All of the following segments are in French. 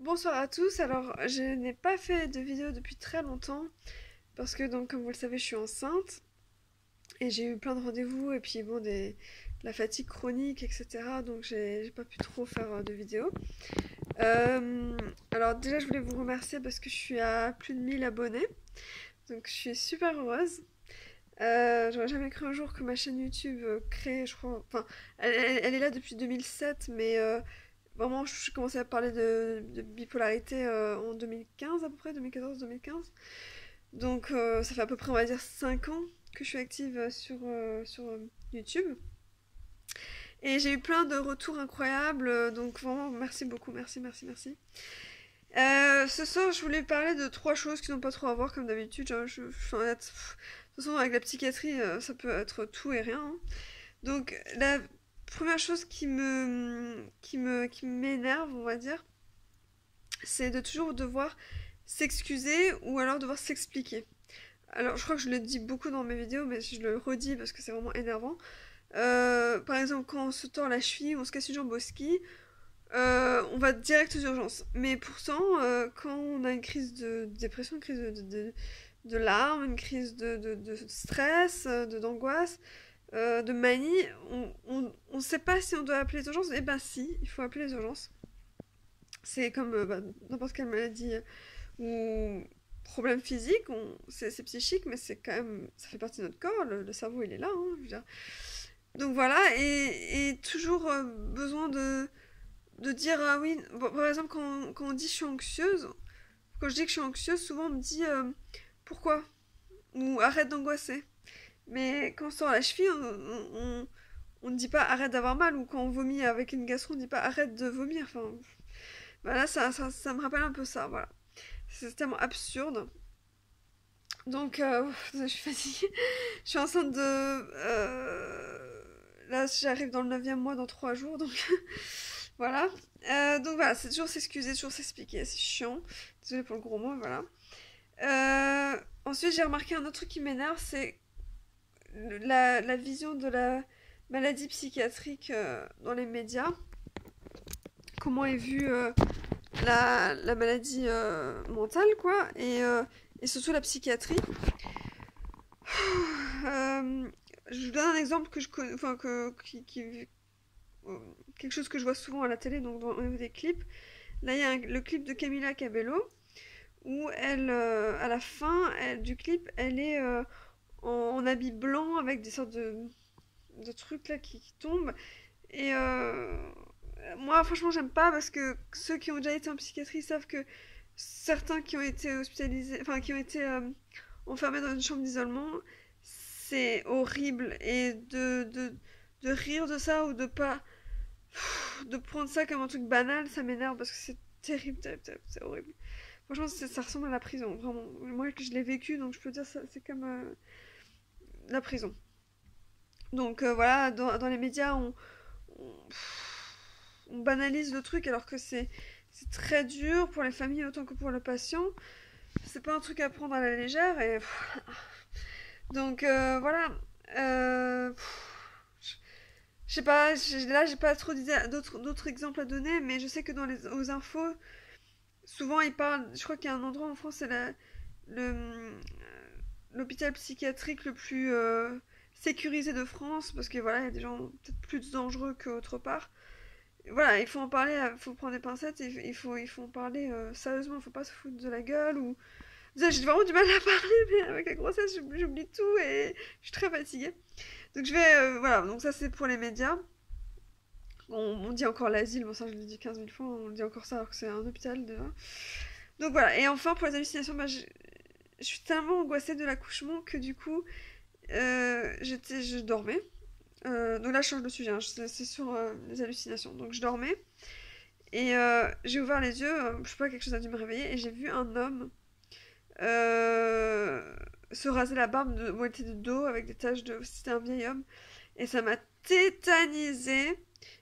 Bonsoir à tous, alors je n'ai pas fait de vidéo depuis très longtemps parce que donc comme vous le savez je suis enceinte et j'ai eu plein de rendez-vous et puis bon la fatigue chronique etc. donc j'ai pas pu trop faire de vidéos. Alors déjà je voulais vous remercier parce que je suis à plus de 1000 abonnés donc je suis super heureuse. J'aurais jamais cru un jour que ma chaîne YouTube crée, je crois, enfin elle est là depuis 2007 mais vraiment, je commençais à parler de bipolarité en 2015 à peu près, 2014-2015. Donc ça fait à peu près, on va dire, 5 ans que je suis active sur YouTube. Et j'ai eu plein de retours incroyables, donc vraiment merci beaucoup, merci, merci, merci. Ce soir, je voulais parler de trois choses qui n'ont pas trop à voir comme d'habitude. De toute façon, avec la psychiatrie, ça peut être tout et rien, hein. Donc la première chose qui m'énerve, on va dire, c'est de toujours devoir s'excuser ou alors devoir s'expliquer. Alors, je crois que je le dis beaucoup dans mes vidéos, mais je le redis parce que c'est vraiment énervant. Par exemple, quand on se tord la cheville, on se casse une jambe au ski, on va direct aux urgences. Mais pourtant, quand on a une crise de dépression, une crise de larmes, une crise de stress, d'angoisse, de manie, on sait pas si on doit appeler les urgences. Eh ben si, il faut appeler les urgences. C'est comme n'importe quelle maladie ou problème physique, c'est psychique, mais c'est quand même, ça fait partie de notre corps, le cerveau il est là, hein, je veux dire. Donc voilà, et toujours besoin de dire, ah oui, bon, par exemple quand on dit je suis anxieuse, quand je dis que je suis anxieuse, souvent on me dit pourquoi, ou arrête d'angoisser. Mais quand on sort la cheville, on ne dit pas arrête d'avoir mal, ou quand on vomit avec une gastro, on ne dit pas arrête de vomir, enfin, voilà, ça me rappelle un peu ça, voilà. C'est tellement absurde. Donc, je suis fatiguée. Je suis enceinte de... là, j'arrive dans le 9e mois dans 3 jours, donc voilà. Donc voilà, c'est toujours s'excuser, toujours s'expliquer, c'est chiant. Désolée pour le gros mot, voilà. Ensuite, j'ai remarqué un autre truc qui m'énerve, c'est la vision de la maladie psychiatrique dans les médias. Comment est vue la maladie mentale, quoi, et surtout la psychiatrie. Euh, je vous donne un exemple que je connais, enfin, quelque chose que je vois souvent à la télé, donc dans des clips. Là, il y a le clip de Camila Cabello, où elle, à la fin du clip, elle est en habit blanc avec des sortes de trucs là qui tombent. Et moi, franchement, j'aime pas parce que ceux qui ont déjà été en psychiatrie savent que certains qui ont été hospitalisés, enfin, qui ont été enfermés dans une chambre d'isolement, c'est horrible. Et de rire de ça ou de pas. De prendre ça comme un truc banal, ça m'énerve parce que c'est terrible, terrible, terrible, c'est horrible. Franchement, ça ressemble à la prison, vraiment. Moi, que je l'ai vécu, donc je peux dire ça, c'est comme la prison. Donc voilà, dans les médias, on, on banalise le truc alors que c'est très dur pour les familles autant que pour le patient. C'est pas un truc à prendre à la légère et donc voilà. Euh, je sais pas, là j'ai pas trop d'autres exemples à donner, mais je sais que aux infos, souvent ils parlent. Je crois qu'il y a un endroit en France, c'est le l'hôpital psychiatrique le plus sécurisé de France, parce que voilà, il y a des gens peut-être plus dangereux qu'autre part. Voilà, il faut en parler, il faut prendre des pincettes, il faut en parler sérieusement, il faut pas se foutre de la gueule ou. J'ai vraiment du mal à parler, mais avec la grossesse, j'oublie tout et je suis très fatiguée. Donc je vais, voilà, donc ça c'est pour les médias. On dit encore l'asile, bon ça je l'ai dit 15 000 fois, on dit encore ça alors que c'est un hôpital déjà. Donc voilà, et enfin pour les hallucinations, je suis tellement angoissée de l'accouchement que du coup, je dormais. Donc là je change de sujet, hein, c'est sur les hallucinations. Donc je dormais et j'ai ouvert les yeux, je sais pas, quelque chose a dû me réveiller et j'ai vu un homme se raser la barbe de moitié de dos avec des taches de... C'était un vieil homme. Et ça m'a tétanisée.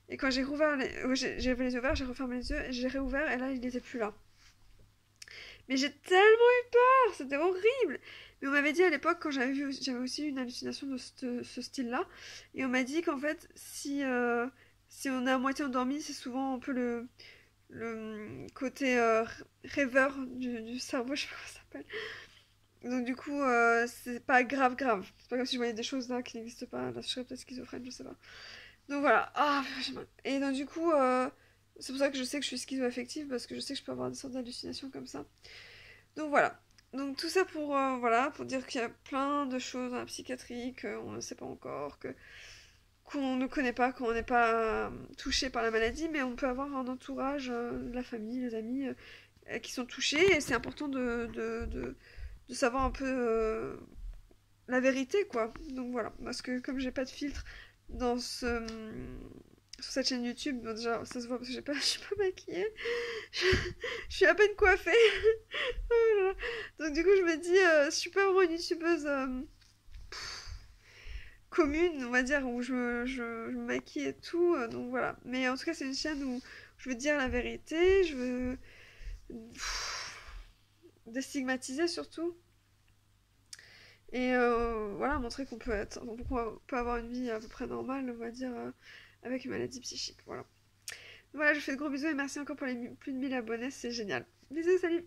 Et quand j'ai rouvert j'avais les yeux ouverts, j'ai refermé les yeux et j'ai réouvert et là il n'était plus là. Mais j'ai tellement eu peur, c'était horrible. Mais on m'avait dit à l'époque quand j'avais aussi eu une hallucination de ce style-là, et on m'a dit qu'en fait si on est à moitié endormi, c'est souvent un peu côté rêveur du cerveau, je sais pas comment ça s'appelle. Donc du coup, c'est pas grave grave. C'est pas comme si je voyais des choses là qui n'existent pas. Là, je serais peut-être schizophrène, je sais pas. Donc voilà. Ah, j'ai mal. Et donc du coup, c'est pour ça que je sais que je suis schizo-affective parce que je sais que je peux avoir des sortes d'hallucinations comme ça. Donc voilà. Donc tout ça pour voilà, pour dire qu'il y a plein de choses dans la psychiatrie qu'on ne sait pas encore, que qu'on ne connaît pas, qu'on n'est pas touché par la maladie, mais on peut avoir un entourage, de la famille, les amis, qui sont touchés, et c'est important de savoir un peu la vérité, quoi. Donc voilà, parce que comme j'ai pas de filtre dans sur cette chaîne YouTube, bon, déjà ça se voit parce que je suis pas maquillée, je suis à peine coiffée. Oh là là. Donc du coup je me dis, je suis pas vraiment une youtubeuse commune, on va dire, où je me maquille et tout, donc voilà. Mais en tout cas c'est une chaîne où je veux dire la vérité, je veux déstigmatiser surtout. Et voilà, montrer qu'on peut avoir une vie à peu près normale, on va dire, avec une maladie psychique. Voilà. Voilà, je vous fais de gros bisous et merci encore pour les plus de 1000 abonnés, c'est génial. Bisous, salut!